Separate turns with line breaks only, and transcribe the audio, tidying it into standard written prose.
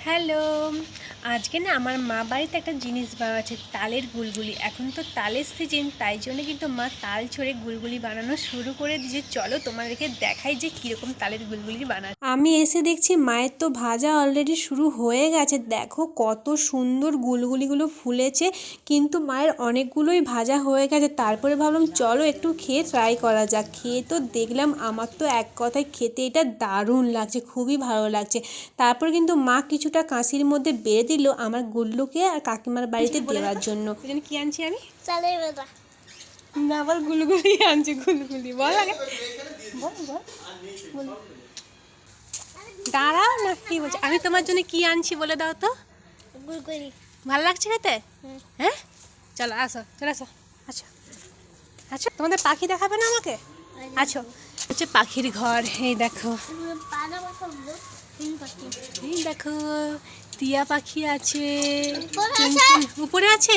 Hello, আজকে না আমার মা বাড়িতে একটা জিনিস বানাচ্ছে, তালের গুলগুলি। এখন তো তালের সিজন, তাই জন্য কিন্তু মা তাল ছড়ে গুলগুলি বানানো শুরু করে দিয়েছে। চলো তোমাদেরকে দেখাই যে কীরকম তালের গুলগুলি বানাচ্ছে। আমি এসে দেখছি মায়ের তো ভাজা অলরেডি শুরু হয়ে গেছে। দেখো কত সুন্দর গুলগুলিগুলো ফুলেছে, কিন্তু মায়ের অনেকগুলোই ভাজা হয়ে গেছে। তারপরে ভাবলাম চলো একটু খেয়ে ট্রাই করা যাক। খেয়ে তো দেখলাম, আমার তো এক কথায় খেতে এটা দারুণ লাগছে, খুবই ভালো লাগছে। তারপর কিন্তু মা কিছুটা কাঁচির মধ্যে বেড়ে দিল আমার গুল্লুকে আর কাকিমার বাড়িতে দেওয়ার জন্য। কি আনছি আমি?
চালের বেলা
না, আবার গুলগুলি আনছি। গুলগুলি বল আগে, বল বল। দাঁড়াও না, কি বলছি আমি তোমার জন্য কি আনছি বলে দাও তো।
গুলগুলি
ভালো লাগছে খেতে? হ্যাঁ, চলো আসো, চলে আসো। আচ্ছা আচ্ছা, তোমাদের পাখি দেখাবে না আমাকে? আচ্ছা, হচ্ছে পাখির ঘর। এই দেখো, এই দেখো টিয়া পাখি আছে। উপরে আছে।